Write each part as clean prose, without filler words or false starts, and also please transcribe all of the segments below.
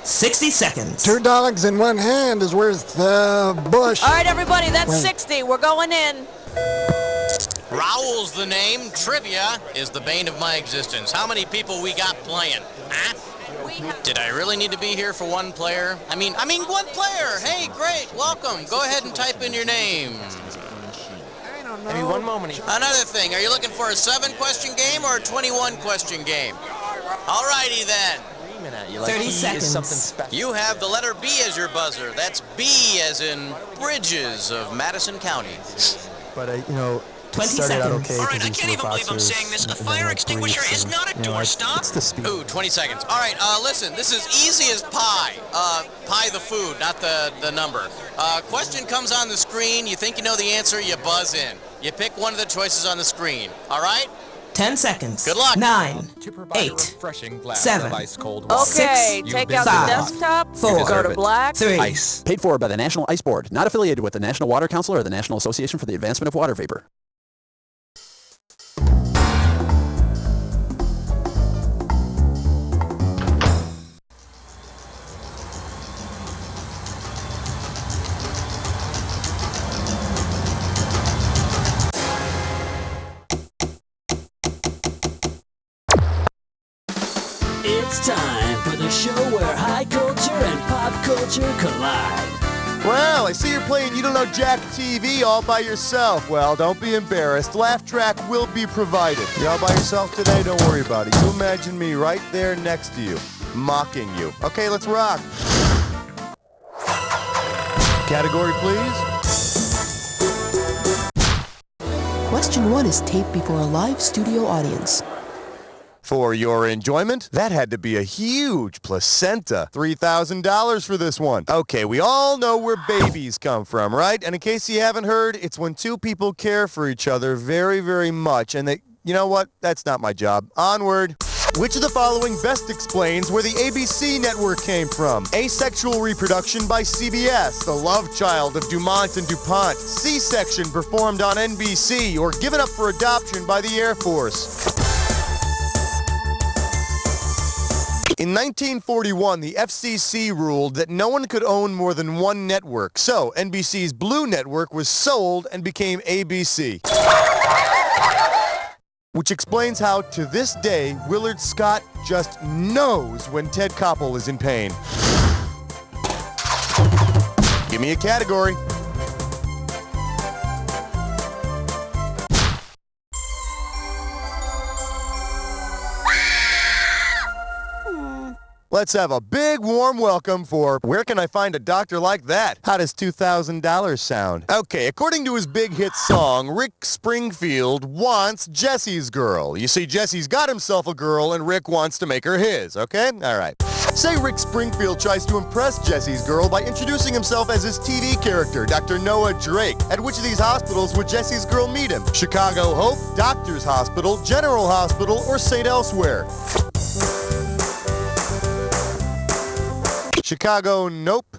60 seconds. 2 dogs in one hand is worth the bush. All right, everybody, that's 60. We're going in. Raoul's the name. Trivia is the bane of my existence. How many people we got playing? Huh? Did I really need to be here for one player? I mean, one player. Hey, great. Welcome. Go ahead and type in your name. I don't know. Maybe one moment. Another thing, are you looking for a 7-question game or a 21-question game? All righty then. 30 seconds. Something special. You have the letter B as your buzzer. That's B as in Bridges of Madison County. But, 20 started out seconds. okay. All right, I can't even believe I'm saying this. A fire extinguisher is not a doorstop. It's the speed. Ooh, 20 seconds. All right, listen, this is easy as pie. Pie the food, not the number. Question comes on the screen. You think you know the answer, you buzz in. You pick one of the choices on the screen. All right? 10 seconds. Good luck. 9, To provide a 8, refreshing glass 7, of ice cold water. Okay, Six, take out the 5, desktop, 4, go to black. 3, Ice. Paid for by the National Ice Board. Not affiliated with the National Water Council or the National Association for the Advancement of Water Vapor. It's time for the show where high culture and pop culture collide. Well, I see you're playing You Don't Know Jack TV all by yourself. Well, don't be embarrassed. Laugh track will be provided. You're all by yourself today? Don't worry about it. You imagine me right there next to you, mocking you. Okay, let's rock. Category, please. Question 1 is taped before a live studio audience. For your enjoyment, that had to be a huge placenta. $3,000 for this one. Okay, we all know where babies come from, right? And in case you haven't heard, it's when two people care for each other very, very much. And they, you know what? That's not my job. Onward. Which of the following best explains where the ABC network came from? Asexual reproduction by CBS, the love child of Dumont and DuPont, C-section performed on NBC, or given up for adoption by the Air Force? In 1941, the FCC ruled that no one could own more than one network, so NBC's Blue Network was sold and became ABC. Which explains how, to this day, Willard Scott just knows when Ted Koppel is in pain. Give me a category. Let's have a big warm welcome for Where Can I Find a Doctor Like That? How does $2,000 sound? Okay, according to his big hit song, Rick Springfield wants Jesse's girl. You see, Jesse's got himself a girl and Rick wants to make her his, okay? All right. Say Rick Springfield tries to impress Jesse's girl by introducing himself as his TV character, Dr. Noah Drake. At which of these hospitals would Jesse's girl meet him? Chicago Hope, Doctors Hospital, General Hospital, or St. Elsewhere? Chicago, nope.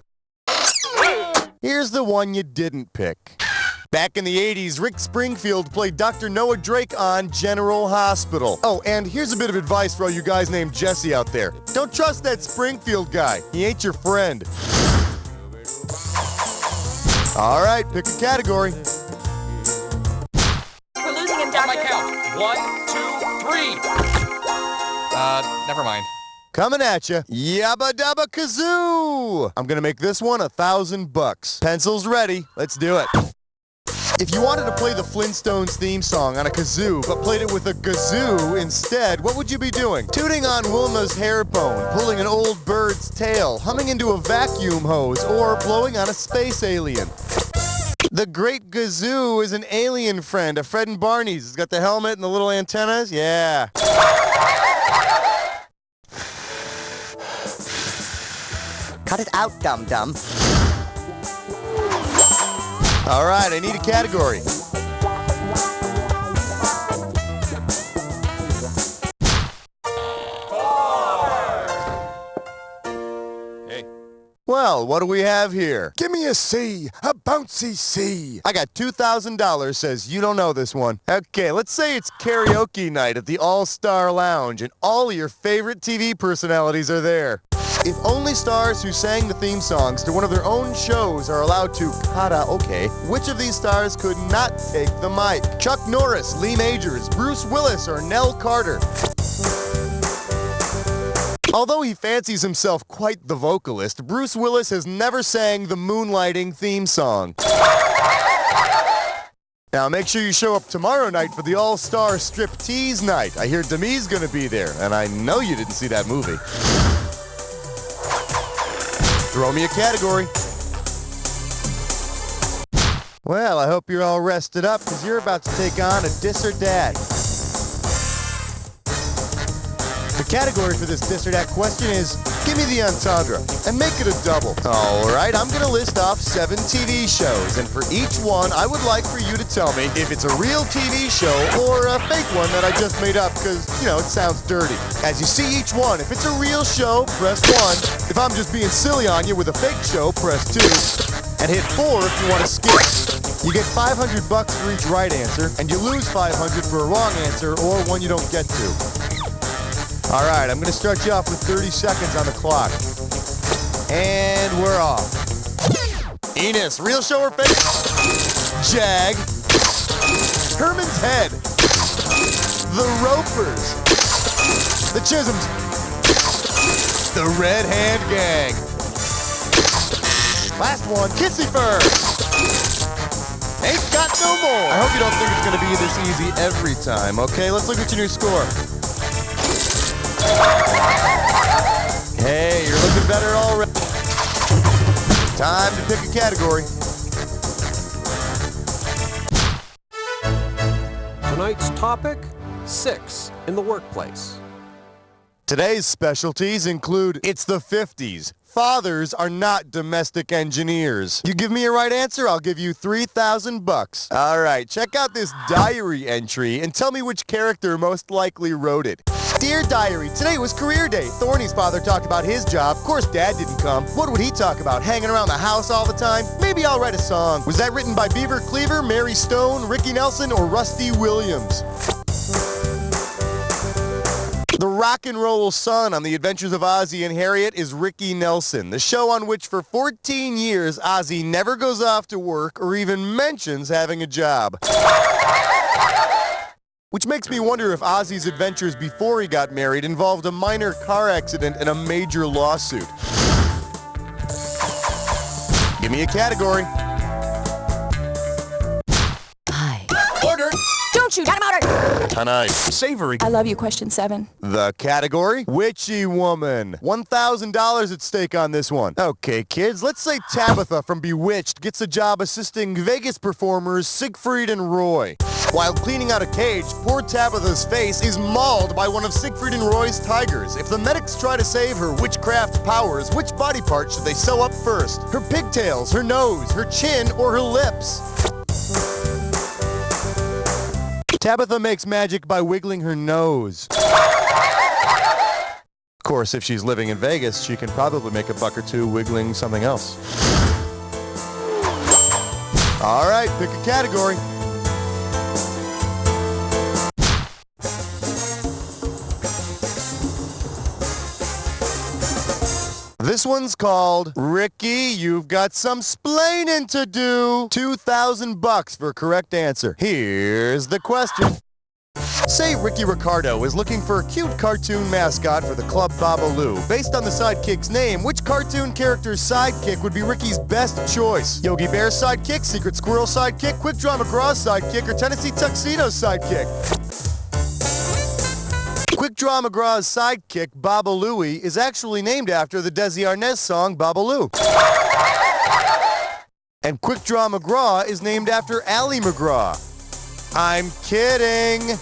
Here's the one you didn't pick. Back in the 80s, Rick Springfield played Dr. Noah Drake on General Hospital. Oh, and here's a bit of advice for all you guys named Jesse out there. Don't trust that Springfield guy. He ain't your friend. All right, pick a category. We're losing him, On Doctor. my count. 1, 2, 3. Never mind. Coming at you. Yabba dabba kazoo! I'm gonna make this one $1,000. Pencils ready. Let's do it. If you wanted to play the Flintstones theme song on a kazoo, but played it with a gazoo instead, what would you be doing? Tooting on Wilma's hair bone, pulling an old bird's tail, humming into a vacuum hose, or blowing on a space alien. The Great Gazoo is an alien friend, a Fred and Barney's. It's got the helmet and the little antennas. Yeah. Cut it out, dum-dum. All right, I need a category. Hey. Well, what do we have here? Give me a C, a bouncy C. I got $2,000, says you don't know this one. Okay, let's say it's karaoke night at the All-Star Lounge and all your favorite TV personalities are there. If only stars who sang the theme songs to one of their own shows are allowed to karaoke, which of these stars could not take the mic? Chuck Norris, Lee Majors, Bruce Willis, or Nell Carter? Although he fancies himself quite the vocalist, Bruce Willis has never sang the Moonlighting theme song. Now make sure you show up tomorrow night for the All-Star Striptease Night. I hear Demi's gonna be there, and I know you didn't see that movie. Throw me a category. Well, I hope you're all rested up, because you're about to take on a Dis or Dat. The category for this Dis or Dat question is, give me the Entendre, and make it a double. Alright, I'm going to list off 7 TV shows, and for each one, I would like for you to tell me if it's a real TV show or a fake one that I just made up because, it sounds dirty. As you see each one, if it's a real show, press 1. If I'm just being silly on you with a fake show, press 2. And hit 4 if you want to skip. You get $500 for each right answer, and you lose $500 for a wrong answer or one you don't get to. All right, I'm going to start you off with 30 seconds on the clock. And we're off. Enos, real show or fake? Jag. Herman's Head. The Ropers. The Chisholms. The Red Hand Gang. Last one, Kissy Fur. Ain't got no more. I hope you don't think it's going to be this easy every time, okay? Let's look at your new score. Hey, you're looking better already. Time to pick a category. Tonight's topic, 6 in the workplace. Today's specialties include it's the 50s. Fathers are not domestic engineers. You give me a right answer, I'll give you $3,000. All right, check out this diary entry and tell me which character most likely wrote it. Dear Diary, today was career day. Thorny's father talked about his job. Of course, Dad didn't come. What would he talk about? Hanging around the house all the time? Maybe I'll write a song. Was that written by Beaver Cleaver, Mary Stone, Ricky Nelson, or Rusty Williams? The rock and roll son on the Adventures of Ozzie and Harriet is Ricky Nelson, the show on which for 14 years Ozzie never goes off to work or even mentions having a job. Which makes me wonder if Ozzie's adventures before he got married involved a minor car accident and a major lawsuit. Give me a category. Hi. Order. Don't shoot. Got him ordered. Tonight. Savory. I love you, question 7. The category? Witchy Woman. $1,000 at stake on this one. Okay, kids, let's say Tabitha from Bewitched gets a job assisting Vegas performers Siegfried and Roy. While cleaning out a cage, poor Tabitha's face is mauled by one of Siegfried and Roy's tigers. If the medics try to save her witchcraft powers, which body part should they sew up first? Her pigtails, her nose, her chin, or her lips? Tabitha makes magic by wiggling her nose. Of course, if she's living in Vegas, she can probably make $1 or $2 wiggling something else. All right, pick a category. This one's called Ricky, You've Got Some Splaining to Do. $2,000 for a correct answer. Here's the question. Say Ricky Ricardo is looking for a cute cartoon mascot for the Club Babaloo. Based on the sidekick's name, which cartoon character's sidekick would be Ricky's best choice? Yogi Bear's sidekick, Secret Squirrel's sidekick, Quick Draw McGraw's sidekick, or Tennessee Tuxedo's sidekick? Quick Draw McGraw's sidekick, Babalooey, is actually named after the Desi Arnaz song Babaloo. And Quick Draw McGraw is named after Ally McGraw. I'm kidding.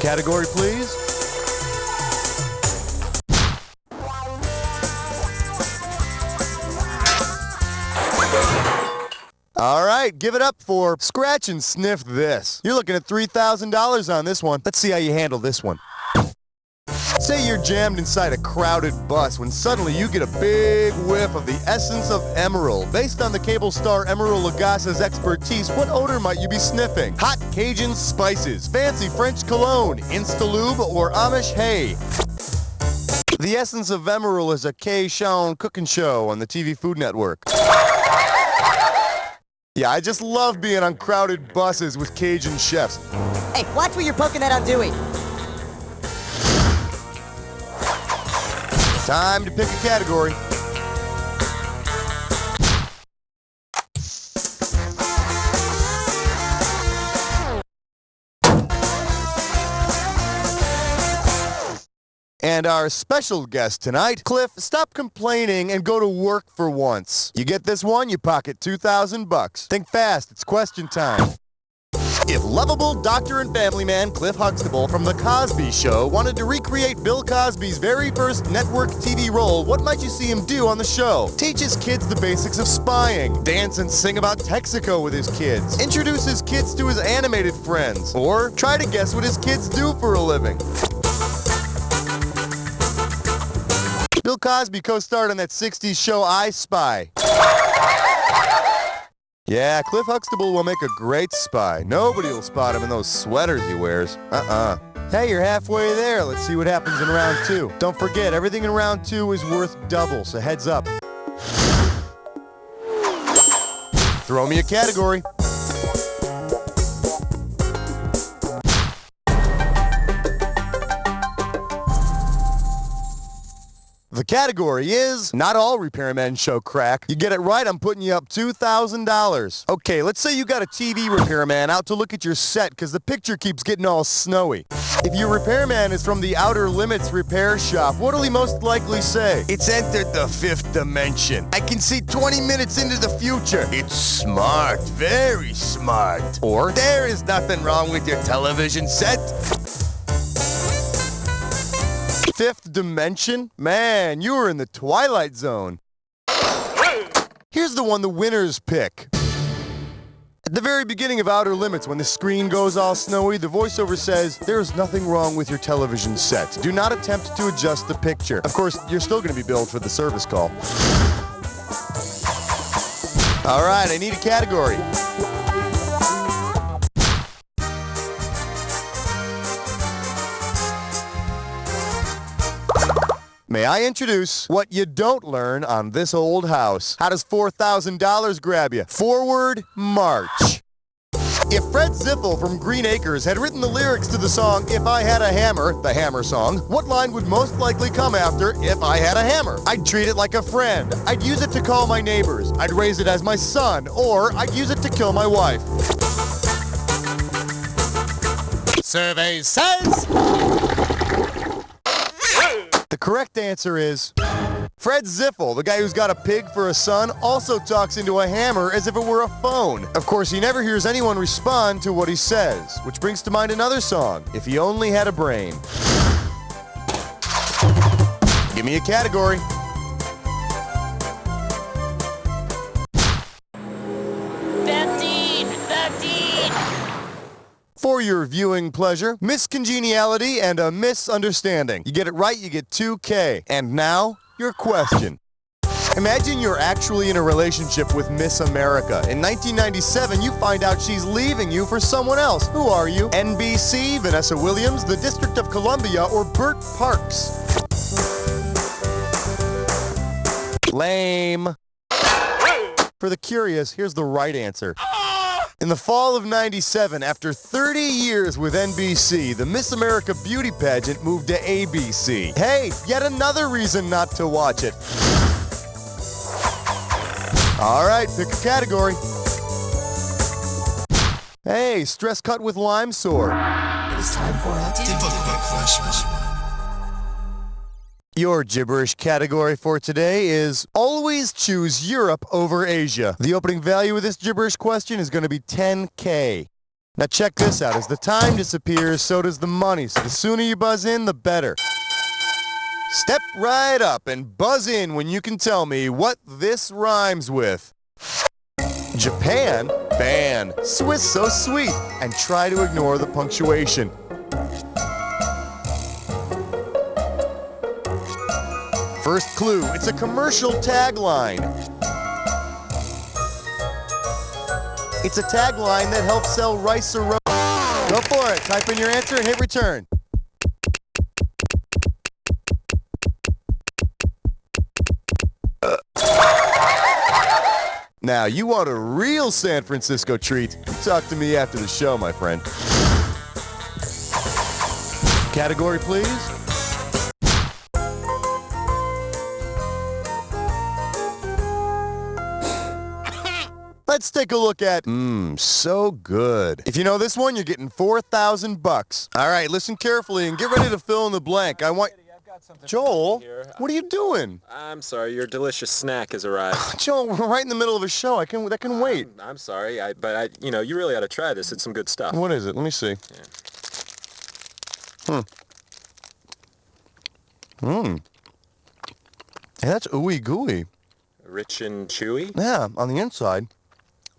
Category, please. All right, give it up for Scratch and Sniff This. You're looking at $3,000 on this one. Let's see how you handle this one. Say you're jammed inside a crowded bus when suddenly you get a big whiff of the essence of Emerald. Based on the cable star Emerald Lagasse's expertise, what odor might you be sniffing? Hot Cajun spices, fancy French cologne, Instalube, or Amish hay? The essence of Emerald is a K-Shawn cooking show on the TV Food Network. Yeah, I just love being on crowded buses with Cajun chefs. Hey, watch where you're poking that on Dewey. Time to pick a category. And our special guest tonight, Cliff, stop complaining and go to work for once. You get this one, you pocket $2,000. Think fast, it's question time. If lovable doctor and family man Cliff Huxtable from The Cosby Show wanted to recreate Bill Cosby's very first network TV role, what might you see him do on the show? Teach his kids the basics of spying, dance and sing about Texaco with his kids, introduce his kids to his animated friends, or try to guess what his kids do for a living. Bill Cosby co-starred on that 60s show I Spy. Yeah, Cliff Huxtable will make a great spy. Nobody will spot him in those sweaters he wears. Hey, you're halfway there. Let's see what happens in round 2. Don't forget, everything in round 2 is worth double, so heads up. Throw me a category. The category is, not all repairmen show crack. You get it right, I'm putting you up $2,000. Okay, let's say you got a TV repairman out to look at your set because the picture keeps getting all snowy. If your repairman is from the Outer Limits repair shop, what'll he most likely say? It's entered the 5th dimension. I can see 20 minutes into the future. It's smart, very smart. Or, there is nothing wrong with your television set. 5th dimension? Man, you were in the Twilight Zone. Here's the one the winners pick. At the very beginning of Outer Limits, when the screen goes all snowy, the voiceover says, "There is nothing wrong with your television set. Do not attempt to adjust the picture." Of course, you're still going to be billed for the service call. All right, I need a category. May I introduce what you don't learn on this old house? How does $4,000 grab you? Forward march. If Fred Ziffel from Green Acres had written the lyrics to the song If I Had a Hammer, the Hammer song, what line would most likely come after If I Had a Hammer? I'd treat it like a friend. I'd use it to call my neighbors. I'd raise it as my son. Or I'd use it to kill my wife. Survey says... The correct answer is Fred Ziffel, the guy who's got a pig for a son, also talks into a hammer as if it were a phone. Of course, he never hears anyone respond to what he says, which brings to mind another song, If He Only Had a Brain. Give me a category. For your viewing pleasure, miscongeniality and a misunderstanding. You get it right, you get 2K. And now, your question. Imagine you're actually in a relationship with Miss America. In 1997, you find out she's leaving you for someone else. Who are you? NBC, Vanessa Williams, the District of Columbia, or Bert Parks? Lame. For the curious, here's the right answer. In the fall of '97, after 30 years with NBC, the Miss America beauty pageant moved to ABC. Hey, yet another reason not to watch it. All right, pick a category. Hey, stress cut with lime sore. It is time for a difficult question. Your gibberish category for today is always choose Europe over Asia. The opening value of this gibberish question is going to be 10K. Now check this out. As the time disappears, so does the money. So the sooner you buzz in, the better. Step right up and buzz in when you can tell me what this rhymes with. Japan, ban. Swiss, so sweet. And try to ignore the punctuation. First clue, it's a commercial tagline. It's a tagline that helps sell rice or Go for it. Type in your answer and hit return. Now, you want a real San Francisco treat? Talk to me after the show, my friend. Category, please. Let's take a look at, so good. If you know this one, you're getting $4,000. All right, listen carefully and get ready to fill in the blank. I want... Joel, what are you doing? I'm sorry, your delicious snack has arrived. Joel, we're right in the middle of a show. That can wait. I'm sorry, but you really ought to try this. It's some good stuff. What is it? Let me see. Yeah. Hey, that's ooey gooey. Rich and chewy? Yeah, on the inside.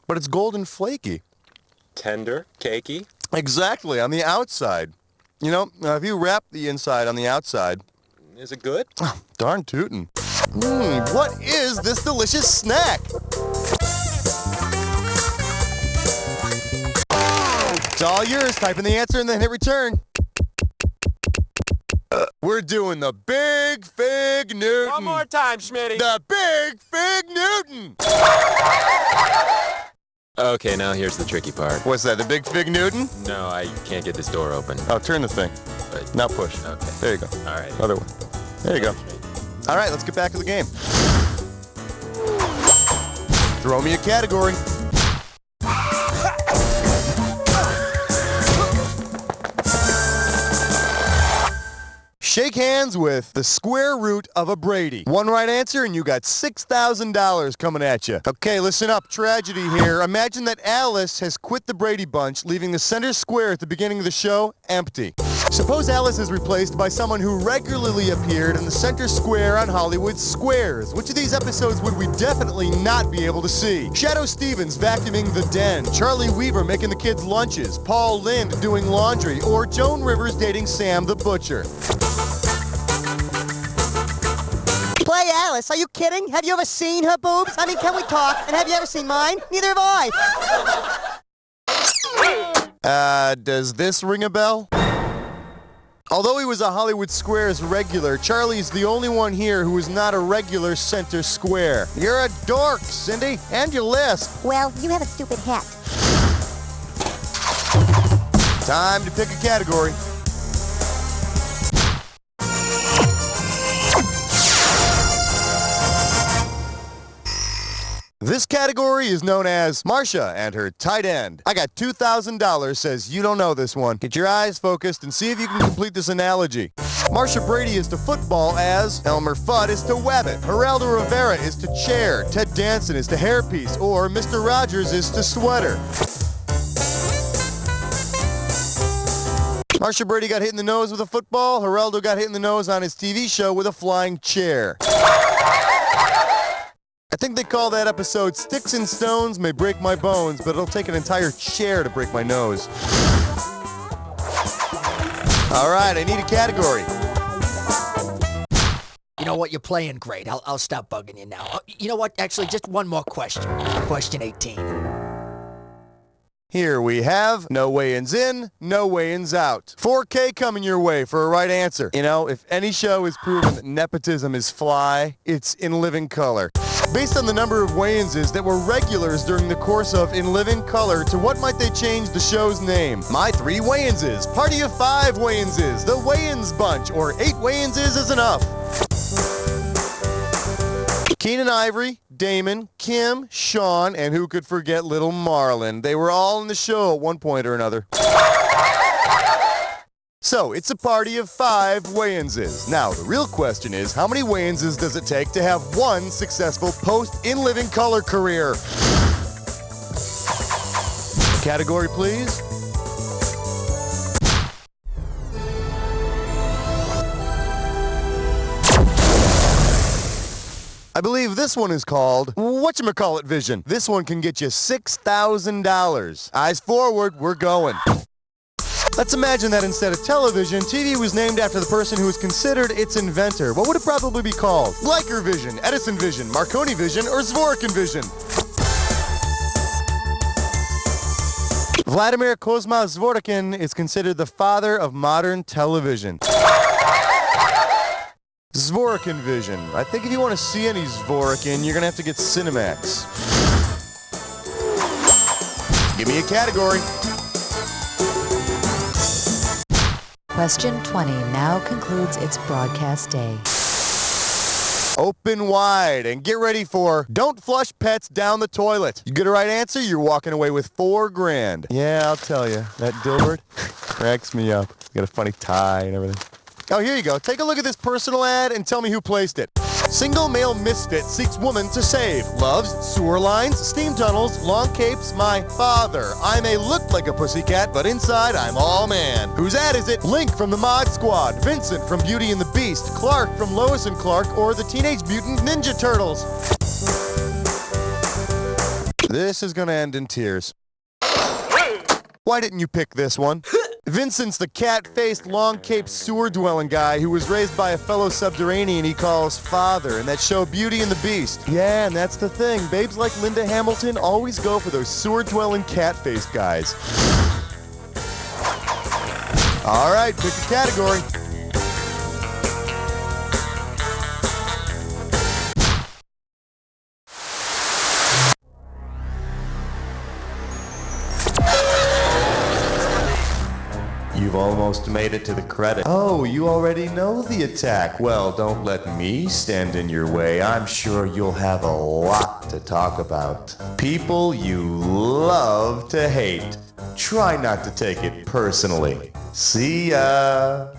But it's golden flaky. Tender, cakey? Exactly, on the outside. You know, if you wrap the inside on the outside... Is it good? Oh, darn tootin'. What is this delicious snack? It's all yours. Type in the answer and then hit return. We're doing the Big Fig Newton. One more time, Schmitty. The Big Fig Newton. Okay, now here's the tricky part. What's that, the Big Fig Newton? No, I can't get this door open. Oh, turn the thing. But, now push. Okay. There you go. All right. Other one. There you go. All right, let's get back to the game. Throw me a category. Shake hands with the square root of a Brady. One right answer and you got $6,000 coming at you. Okay, listen up. Tragedy here. Imagine that Alice has quit the Brady Bunch, leaving the center square at the beginning of the show empty. Suppose Alice is replaced by someone who regularly appeared in the center square on Hollywood Squares. Which of these episodes would we definitely not be able to see? Shadow Stevens vacuuming the den, Charlie Weaver making the kids' lunches, Paul Lynde doing laundry, or Joan Rivers dating Sam the Butcher? Play Alice, are you kidding? Have you ever seen her boobs? I mean, can we talk? And have you ever seen mine? Neither have I. Does this ring a bell? Although he was a Hollywood Squares regular, Charlie's the only one here who is not a regular center square. You're a dork, Cindy, and you lisp. Well, you have a stupid hat. Time to pick a category. This category is known as Marcia and her tight end. I got $2,000, says you don't know this one. Get your eyes focused and see if you can complete this analogy. Marcia Brady is to football as Elmer Fudd is to Wabbit, Geraldo Rivera is to chair, Ted Danson is to hairpiece, or Mr. Rogers is to sweater. Marcia Brady got hit in the nose with a football. Geraldo got hit in the nose on his TV show with a flying chair. I think they call that episode Sticks and Stones May Break My Bones, but it'll take an entire chair to break my nose. All right, I need a category. You know what? You're playing great. I'll stop bugging you now. You know what? Actually, just one more question. Question 18. Here we have no weigh-ins in, no weigh-ins out. 4K coming your way for a right answer. You know, if any show is proven that nepotism is fly, it's In Living Color. Based on the number of weigh-ins that were regulars during the course of In Living Color, to what might they change the show's name? My 3 weigh-ins is, Party of 5 weigh-ins is, The Weigh-ins Bunch, or 8 weigh-ins is enough. Keenan Ivory, Damon, Kim, Sean, and who could forget little Marlon. They were all in the show at one point or another. So, it's a party of 5 weigh-ins. Now, the real question is, how many weigh-ins does it take to have one successful post-In Living Color career? Category, please. I believe this one is called Whatchamacallit Vision. This one can get you $6,000. Eyes forward, we're going. Let's imagine that instead of television, TV was named after the person who was considered its inventor. What would it probably be called? Leica Vision, Edison Vision, Marconi Vision, or Zworykin Vision? Vladimir Kozma Zworykin is considered the father of modern television. Zworykin Vision. I think if you want to see any Zworykin, you're going to have to get Cinemax. Give me a category. Question 20 now concludes its broadcast day. Open wide and get ready for don't flush pets down the toilet. You get a right answer, you're walking away with $4 grand. Yeah, I'll tell you, that Dilbert cracks me up. He's got a funny tie and everything. Oh, here you go. Take a look at this personal ad and tell me who placed it. Single male misfit seeks woman to save. Loves sewer lines, steam tunnels, long capes, my father. I may look like a pussycat, but inside I'm all man. Whose ad is it? Link from the Mod Squad, Vincent from Beauty and the Beast, Clark from Lois and Clark, or the Teenage Mutant Ninja Turtles. This is gonna end in tears. Why didn't you pick this one? Vincent's the cat-faced, long-caped, sewer-dwelling guy who was raised by a fellow subterranean he calls father in that show Beauty and the Beast. Yeah, and that's the thing. Babes like Linda Hamilton always go for those sewer-dwelling, cat-faced guys. All right, pick a category. You've almost made it to the credit. Oh, you already know the attack. Well, don't let me stand in your way. I'm sure you'll have a lot to talk about. People you love to hate. Try not to take it personally. See ya.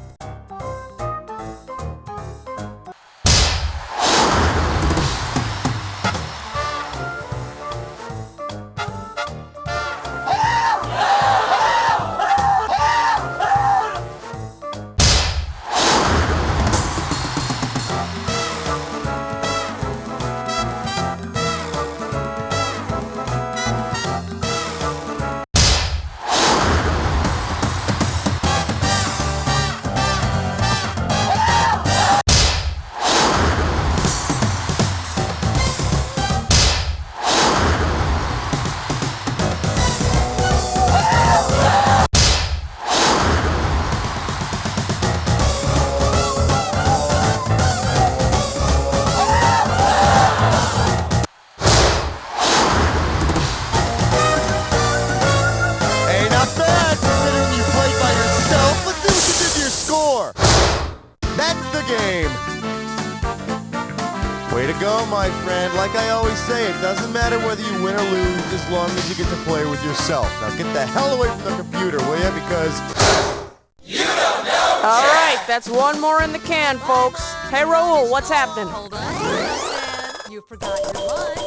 Way to go, my friend. Like I always say, it doesn't matter whether you win or lose as long as you get to play with yourself. Now get the hell away from the computer, will ya? Because you don't know. All right, that's one more in the can, folks. Hey, Raul, what's happening? Hold on. You forgot your lunch.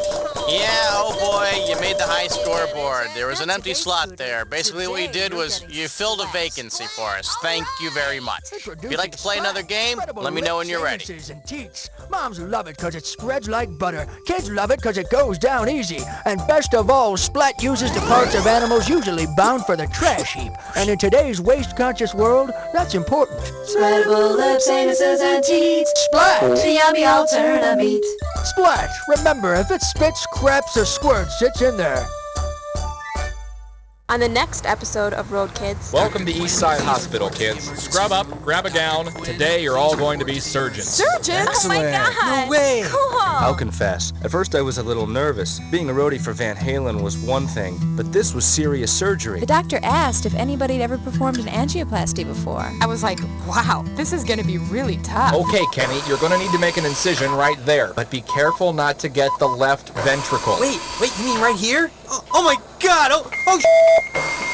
Yeah, oh boy, you made the high scoreboard. There was an empty slot there. Basically what you did was you filled a vacancy for us. Thank you very much. If you'd like to play another game, let me know when you're ready. Moms love it because it spreads like butter. Kids love it because it goes down easy. And best of all, Splat uses the parts of animals usually bound for the trash heap. And in today's waste-conscious world, that's important. Spreadable lips, anuses, and teats. Splat! The yummy alternative meat. Splat! Remember, if it spits, craps, or squirts, it's in there. On the next episode of Road Kids. Welcome to Eastside Hospital, kids. Scrub up, grab a gown. Today you're all going to be surgeons. Surgeons? Oh my God! No way! Cool! I'll confess, at first I was a little nervous. Being a roadie for Van Halen was one thing, but this was serious surgery. The doctor asked if anybody had ever performed an angioplasty before. I was like, wow, this is going to be really tough. Okay, Kenny, you're going to need to make an incision right there, but be careful not to get the left ventricle. Wait, you mean right here? Oh my God!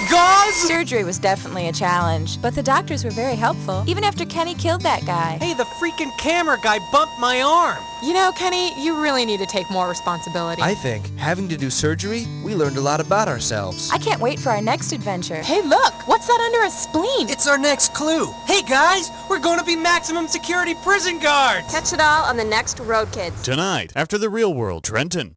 Gauze? Surgery was definitely a challenge, but the doctors were very helpful, even after Kenny killed that guy. Hey, the freaking camera guy bumped my arm. You know, Kenny, you really need to take more responsibility. I think, having to do surgery, we learned a lot about ourselves. I can't wait for our next adventure. Hey, look! What's that under a spleen? It's our next clue. Hey, guys! We're going to be maximum security prison guards! Catch it all on the next Road Kids. Tonight, after the real world, Trenton.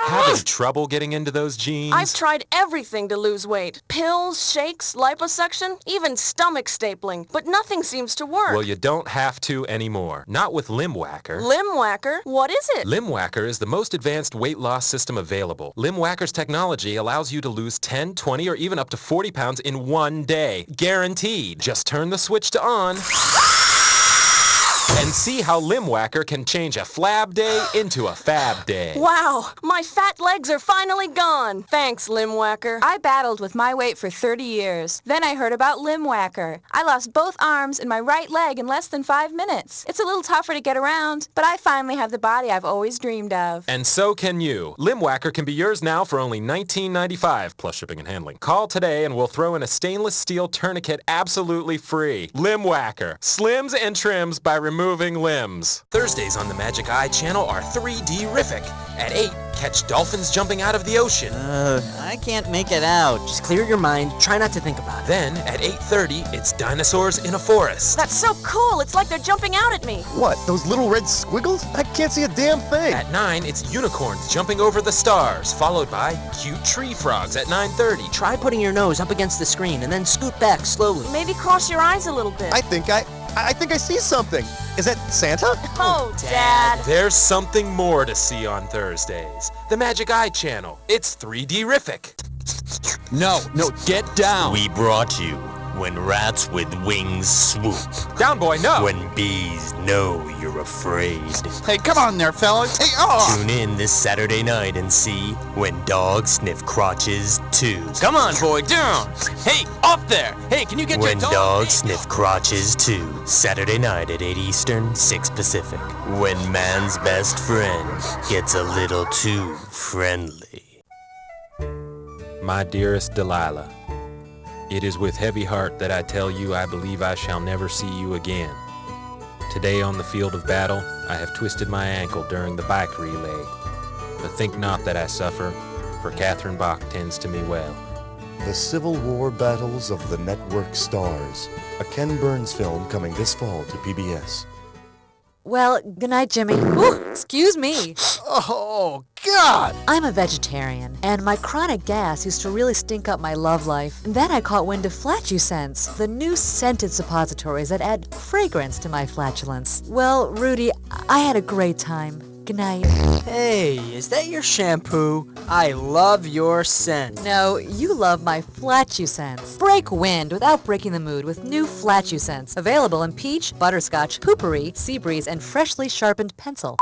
Having trouble getting into those jeans? I've tried everything to lose weight. Pills, shakes, liposuction, even stomach stapling. But nothing seems to work. Well, you don't have to anymore. Not with Limb Whacker. Limb Whacker? What is it? Limb Whacker is the most advanced weight loss system available. Limb Whacker's technology allows you to lose 10, 20, or even up to 40 pounds in one day. Guaranteed. Just turn the switch to on. And see how Limb Whacker can change a flab day into a fab day. Wow, my fat legs are finally gone. Thanks, Limb Whacker. I battled with my weight for 30 years. Then I heard about Limb Whacker. I lost both arms and my right leg in less than 5 minutes. It's a little tougher to get around, but I finally have the body I've always dreamed of. And so can you. Limb Whacker can be yours now for only $19.95 plus shipping and handling. Call today and we'll throw in a stainless steel tourniquet absolutely free. Limb Whacker. Slims and trims by removing limbs. Thursdays on the Magic Eye channel are 3D-rific. At 8, catch dolphins jumping out of the ocean. I can't make it out. Just clear your mind. Try not to think about it. Then, at 8:30, it's dinosaurs in a forest. That's so cool. It's like they're jumping out at me. What, those little red squiggles? I can't see a damn thing. At 9, it's unicorns jumping over the stars, followed by cute tree frogs at 9:30. Try putting your nose up against the screen and then scoot back slowly. Maybe cross your eyes a little bit. I think I see something. Is that Santa? Oh, Dad. There's something more to see on Thursdays. The Magic Eye channel. It's 3D-rific. No, get down. We brought you When Rats with Wings Swoop. Down, boy, no. When bees know you're afraid. Hey, come on there, fellas. Hey, oh! Tune in this Saturday night and see When Dogs Sniff Crotches 2. Come on, boy, down. Hey, up there. Hey, can you get When your Dogs Sniff Crotches 2. Saturday night at 8 Eastern, 6 Pacific. When man's best friend gets a little too friendly. My dearest Delilah, it is with heavy heart that I tell you I believe I shall never see you again. Today on the field of battle, I have twisted my ankle during the bike relay. But think not that I suffer, for Catherine Bach tends to me well. The Civil War Battles of the Network Stars. A Ken Burns film coming this fall to PBS. Well, good night, Jimmy. Ooh, excuse me. Oh, God! I'm a vegetarian, and my chronic gas used to really stink up my love life. And then I caught wind of Flatulence, the new scented suppositories that add fragrance to my flatulence. Well, Rudy, I had a great time. Good night. Hey, is that your shampoo? I love your scent. No, you love my Flatulence. Break wind without breaking the mood with new Flatulence. Available in peach, butterscotch, poopery, sea breeze, and freshly sharpened pencil.